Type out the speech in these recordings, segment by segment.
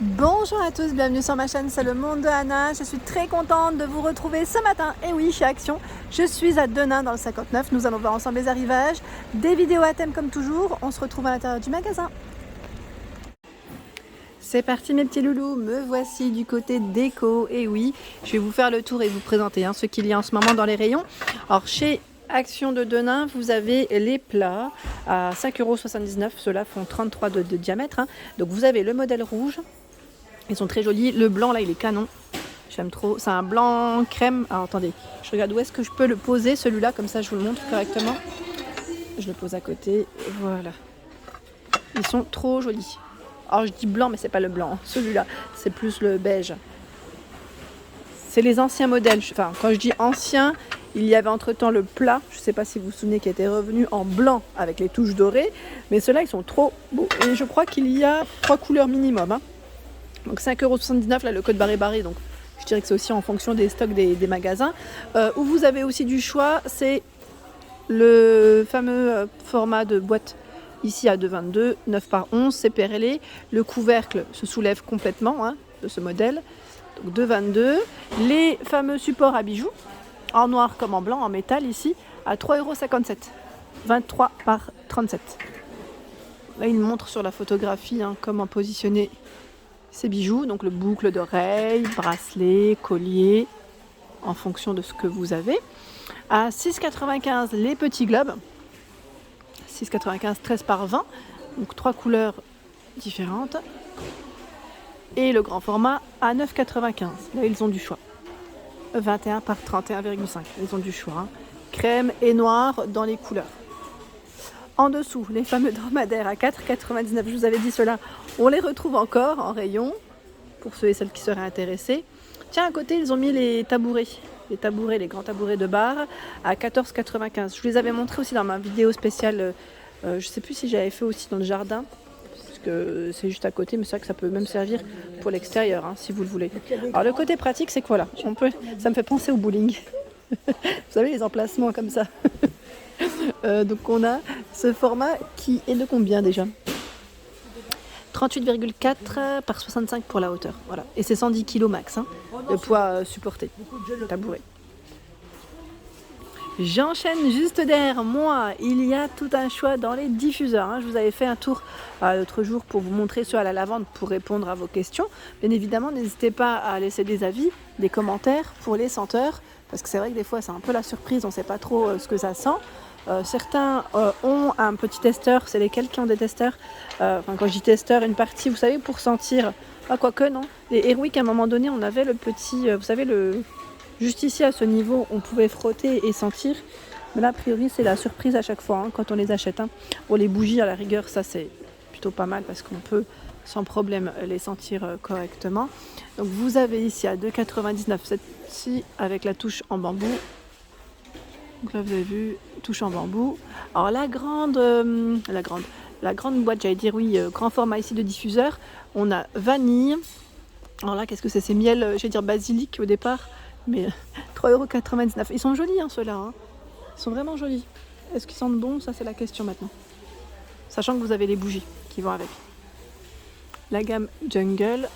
Bonjour à tous, bienvenue sur ma chaîne, c'est le monde de Anna. Je suis très contente de vous retrouver ce matin. Et oui, chez Action, je suis à Denain dans le 59. Nous allons voir ensemble les arrivages, des vidéos à thème comme toujours. On se retrouve à l'intérieur du magasin. C'est parti mes petits loulous, me voici du côté déco. Et oui, je vais vous faire le tour et vous présenter ce qu'il y a en ce moment dans les rayons. Alors chez Action de Denain, vous avez les plats à 5,79 €. Ceux-là font 33 de diamètre. Donc vous avez le modèle rouge. Ils sont très jolis. Le blanc là, il est canon. J'aime trop. C'est un blanc crème. Alors attendez, je regarde où est-ce que je peux le poser celui-là, comme ça je vous le montre correctement. Je le pose à côté. Voilà. Ils sont trop jolis. Alors je dis blanc, mais c'est pas le blanc. Celui-là, c'est plus le beige. C'est les anciens modèles. Enfin, quand je dis ancien, il y avait entre-temps le plat. Je ne sais pas si vous vous souvenez, qui était revenu en blanc avec les touches dorées. Mais ceux-là, ils sont trop beaux. Et je crois qu'il y a 3 couleurs minimum. Donc 5,79 €, là le code barré, donc je dirais que c'est aussi en fonction des stocks des magasins. Où vous avez aussi du choix, c'est le fameux format de boîte ici à 2,22, 9 par 11, c'est PRL. Le couvercle se soulève complètement de ce modèle, donc 2,22. Les fameux supports à bijoux, en noir comme en blanc, en métal ici, à 3,57 €, 23 par 37. Là il montre sur la photographie comment positionner ces bijoux, donc le boucle d'oreille, bracelet, collier, en fonction de ce que vous avez. À 6,95 € les petits globes, 6,95 €, 13 par 20, donc 3 couleurs différentes. Et le grand format à 9,95 €. Là ils ont du choix. 21 par 31,5, ils ont du choix. Crème et noir dans les couleurs. En dessous, les fameux dromadaires à 4,99 €. Je vous avais dit cela, on les retrouve encore en rayon, pour ceux et celles qui seraient intéressés. Tiens, à côté, ils ont mis les tabourets, les grands tabourets de bar à 14,95 €. Je vous les avais montrés aussi dans ma vidéo spéciale, je ne sais plus si j'avais fait aussi dans le jardin, parce que c'est juste à côté, mais c'est vrai que ça peut même servir pour l'extérieur, si vous le voulez. Alors le côté pratique, c'est que voilà, ça me fait penser au bowling. Vous savez, les emplacements comme ça. Donc on a ce format qui est de combien déjà ? 38,4 par 65 pour la hauteur. Voilà. Et c'est 110 kg max, le poids supporté, tabouret. J'enchaîne juste derrière moi. Il y a tout un choix dans les diffuseurs. Je vous avais fait un tour l'autre jour pour vous montrer ceux à la lavande pour répondre à vos questions. Bien évidemment, n'hésitez pas à laisser des avis, des commentaires pour les senteurs. Parce que c'est vrai que des fois, c'est un peu la surprise. On ne sait pas trop ce que ça sent. Certains ont un petit testeur. C'est lesquels qui ont des testeurs quand je dis testeur, une partie, vous savez, pour sentir. Ah, quoique, non. Les Airwick, à un moment donné, on avait le petit, vous savez, juste ici à ce niveau, on pouvait frotter et sentir. Mais là, a priori, c'est la surprise à chaque fois quand on les achète. Pour les bougies, à la rigueur, ça c'est plutôt pas mal parce qu'on peut sans problème les sentir correctement. Donc vous avez ici à 2,99 € cette-ci avec la touche en bambou. Donc là, vous avez vu, touche en bambou. Alors la grande boîte, j'allais dire oui, grand format ici de diffuseur, on a vanille. Alors là, qu'est-ce que c'est ? C'est miel, j'allais dire basilic au départ, mais 3,99 €. Ils sont jolis ceux-là, Ils sont vraiment jolis. Est-ce qu'ils sentent bon ? Ça c'est la question maintenant. Sachant que vous avez les bougies qui vont avec. La gamme Jungle.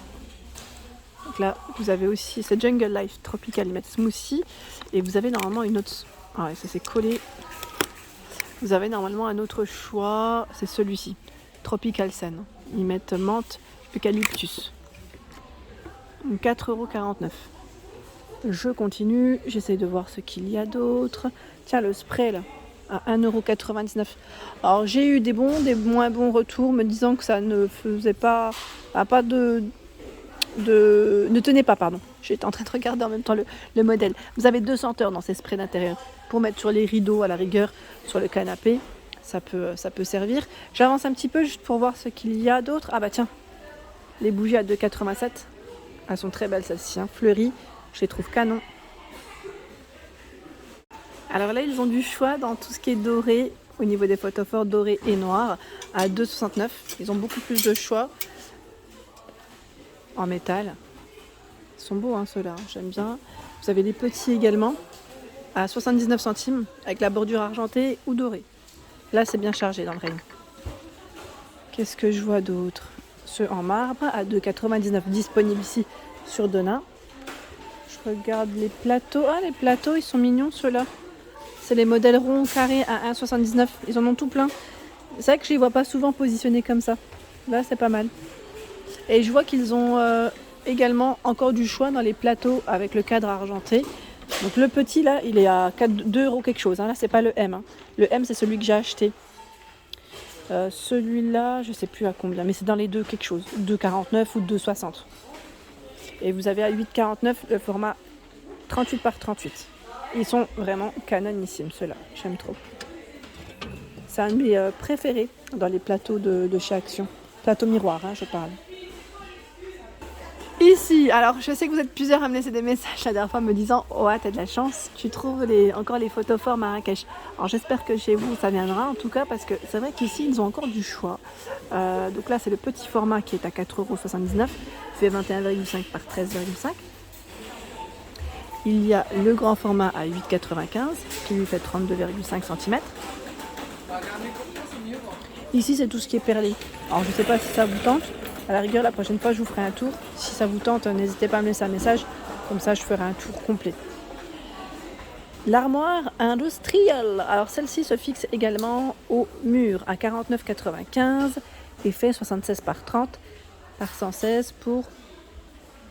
Donc là, vous avez aussi, c'est Jungle Life Tropical, ils mettent smoothie. Et vous avez normalement une autre... Ah ouais, ça s'est collé. Vous avez normalement un autre choix, c'est celui-ci. Tropical Sen. Ils mettent menthe, eucalyptus. 4,49 €. Je continue, j'essaie de voir ce qu'il y a d'autre. Tiens, le spray là, à 1,99 €. Alors j'ai eu des bons, des moins bons retours me disant que ça ne faisait pas, ne tenait pas, pardon. J'étais en train de regarder en même temps le modèle. Vous avez 2 senteurs dans ces sprays d'intérieur pour mettre sur les rideaux à la rigueur, sur le canapé. Ça peut servir. J'avance un petit peu juste pour voir ce qu'il y a d'autre. Ah bah tiens, les bougies à 2,87 €. Elles sont très belles celles-ci, fleuries. Je les trouve canon. Alors là, ils ont du choix dans tout ce qui est doré, au niveau des photophores doré et noir, à 2,69 €. Ils ont beaucoup plus de choix en métal. Ils sont beaux ceux-là, j'aime bien. Vous avez les petits également, à 79 centimes, avec la bordure argentée ou dorée. Là, c'est bien chargé dans le rayon. Qu'est-ce que je vois d'autre ? ceux en marbre à 2,99 disponibles ici sur Denain. Je regarde les plateaux. Ah, les plateaux, ils sont mignons ceux-là. C'est les modèles ronds carrés à 1,79. Ils en ont tout plein. C'est vrai que je les vois pas souvent positionnés comme ça. Là, c'est pas mal. Et je vois qu'ils ont également encore du choix dans les plateaux avec le cadre argenté. Donc le petit là, il est à 2 € quelque chose. Hein. Là, c'est pas le M. Hein. Le M, c'est celui que j'ai acheté. Celui-là, je sais plus à combien, mais c'est dans les deux quelque chose. 2,49 ou 2,60. Et vous avez à 8,49 le format 38 par 38. Ils sont vraiment canonissimes ceux-là. J'aime trop. C'est un de mes préférés dans les plateaux de chez Action. Plateau miroir, hein, je parle. Ici, alors je sais que vous êtes plusieurs à me laisser des messages la dernière fois me disant « Oh, t'as de la chance, tu trouves encore les photos forts Marrakech ». Alors j'espère que chez vous ça viendra en tout cas parce que c'est vrai qu'ici ils ont encore du choix. Donc là c'est le petit format qui est à 4,79 €, fait 21,5 par 13,5. Il y a le grand format à 8,95 qui lui fait 32,5 cm. Ici c'est tout ce qui est perlé. Alors je ne sais pas si ça vous tente. À la rigueur, la prochaine fois, je vous ferai un tour. Si ça vous tente, n'hésitez pas à me laisser un message. Comme ça, je ferai un tour complet. L'armoire industrielle. Alors, celle-ci se fixe également au mur à 49,95 et fait 76 par 30 par 116 pour...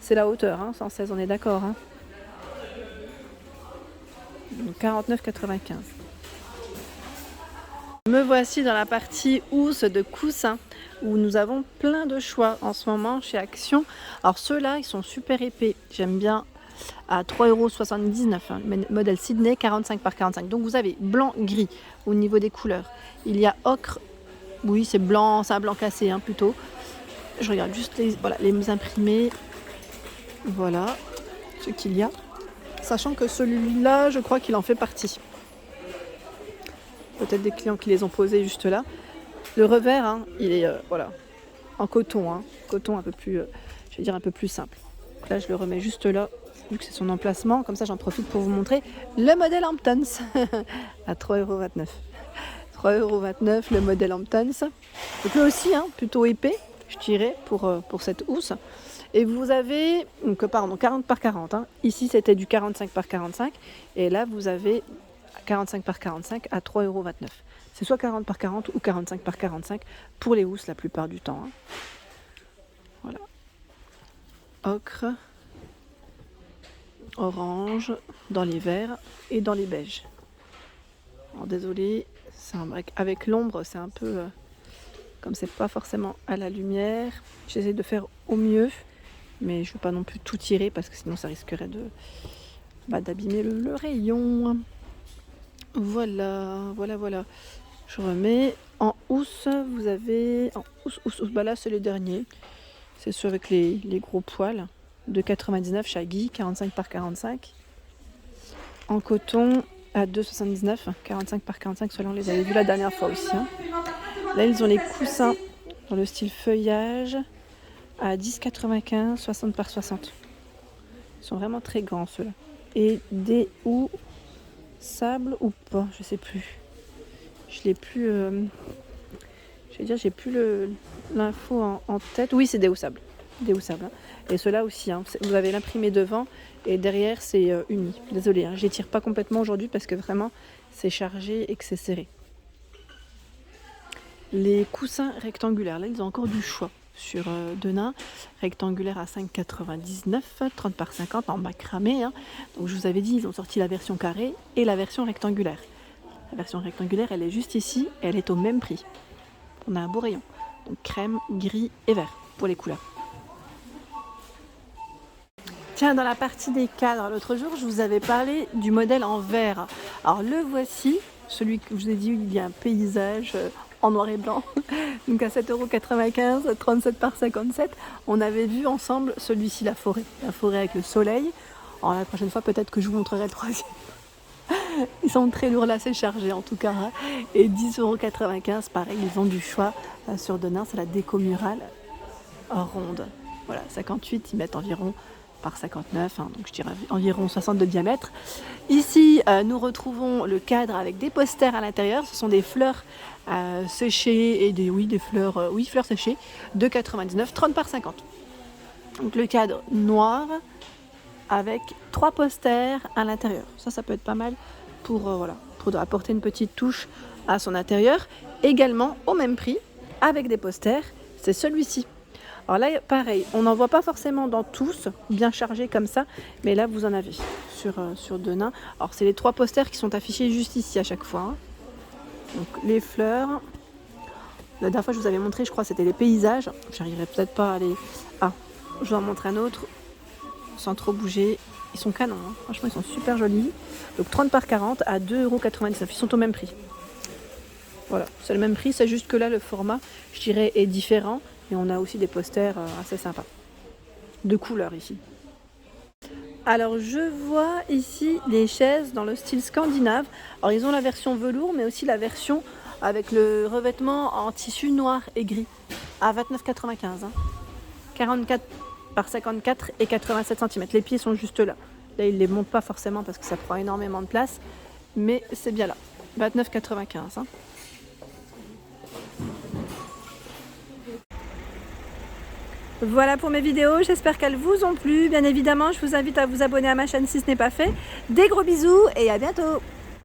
C'est la hauteur, hein, 116, on est d'accord. Hein. Donc, 49,95. Me voici dans la partie housse de coussins où nous avons plein de choix en ce moment chez Action. Alors ceux-là, ils sont super épais. J'aime bien à 3,79 €. Hein, modèle Sydney 45 par 45. Donc vous avez blanc, gris au niveau des couleurs. Il y a ocre. Oui, c'est blanc, c'est un blanc cassé hein, plutôt. Je regarde juste les imprimés. Voilà ce qu'il y a. Sachant que celui-là, je crois qu'il en fait partie. Peut-être des clients qui les ont posés juste là. Le revers, hein, il est en coton, hein, coton un peu plus, je vais dire un peu plus simple. Donc là, je le remets juste là, vu que c'est son emplacement. Comme ça, j'en profite pour vous montrer le modèle Hamptons à 3,29 €. 3,29 € le modèle Hamptons. Donc là aussi, hein, plutôt épais, je dirais, pour cette housse. Et vous avez, donc, 40 par 40. Hein. Ici, c'était du 45 par 45. Et là, vous avez 45 par 45 à 3,29 €. C'est soit 40 par 40 ou 45 par 45 pour les housses la plupart du temps. Hein. Voilà. Ocre, orange, dans les verts et dans les beiges. Alors désolé, avec l'ombre, c'est un peu... comme c'est pas forcément à la lumière, j'essaie de faire au mieux. Mais je ne veux pas non plus tout tirer parce que sinon ça risquerait d'abîmer le rayon. Voilà. Je remets en housse, vous avez en housse. Bah là c'est le dernier. C'est ceux avec les gros poils de 99 Shaggy, 45 par 45. En coton à 2,79, 45 par 45, ceux-là on les avait vus la dernière fois aussi. Hein. Là ils ont les coussins dans le style feuillage à 10,95, 60 par 60. Ils sont vraiment très grands ceux-là. Et des ou sable ou pas, je sais plus. Je l'ai plus. Je vais dire, j'ai plus l'info en tête. Oui, c'est des hauts sable. Des hauts sable. Hein. Et ceux-là aussi. Hein. Vous avez l'imprimé devant et derrière c'est uni. Désolée, hein, je les tire pas complètement aujourd'hui parce que vraiment c'est chargé et que c'est serré. Les coussins rectangulaires, là ils ont encore du choix. Sur Denain, rectangulaire à 5,99, 30 par 50 en macramé. Hein. Donc je vous avais dit, ils ont sorti la version carrée et la version rectangulaire. La version rectangulaire, elle est juste ici et elle est au même prix. On a un beau rayon. Donc crème, gris et vert pour les couleurs. Tiens, dans la partie des cadres, l'autre jour, je vous avais parlé du modèle en verre. Alors le voici, celui que je vous ai dit, il y a un paysage... en noir et blanc, donc à 7,95 €, 37 par 57. On avait vu ensemble celui-ci, la forêt avec le soleil. Alors la prochaine fois, peut-être que je vous montrerai le troisième. Ils sont très lourds là, c'est chargé en tout cas. Hein. Et 10,95 €, pareil, ils ont du choix sur Denain, c'est la déco murale ronde. Voilà, 58, ils mettent environ par 59, hein, donc je dirais environ 60 de diamètre. Ici, nous retrouvons le cadre avec des posters à l'intérieur. Ce sont des fleurs séchées et des fleurs, fleurs séchées de 99, 30 par 50. Donc le cadre noir avec 3 posters à l'intérieur. Ça peut être pas mal pour apporter une petite touche à son intérieur. Également au même prix, avec des posters, c'est celui-ci. Alors là, pareil, on n'en voit pas forcément dans tous, bien chargés comme ça, mais là, vous en avez sur Denain. Alors, c'est les 3 posters qui sont affichés juste ici à chaque fois. Hein. Donc, les fleurs. La dernière fois, je vous avais montré, je crois, c'était les paysages. J'arriverai peut-être pas à les... Ah, je vous en montre un autre, sans trop bouger. Ils sont canons, hein. Franchement, ils sont super jolis. Donc, 30 par 40 à 2,99 €. Ils sont au même prix. Voilà, c'est le même prix, c'est juste que là, le format, je dirais, est différent. Et on a aussi des posters assez sympas, de couleurs ici. Alors je vois ici des chaises dans le style scandinave. Alors ils ont la version velours, mais aussi la version avec le revêtement en tissu noir et gris, à 29,95 €. Hein. 44 par 54 et 87 cm. Les pieds sont juste là. Là, ils ne les montent pas forcément parce que ça prend énormément de place, mais c'est bien là. 29,95 €. Hein. Voilà pour mes vidéos, j'espère qu'elles vous ont plu. Bien évidemment, je vous invite à vous abonner à ma chaîne si ce n'est pas fait. Des gros bisous et à bientôt!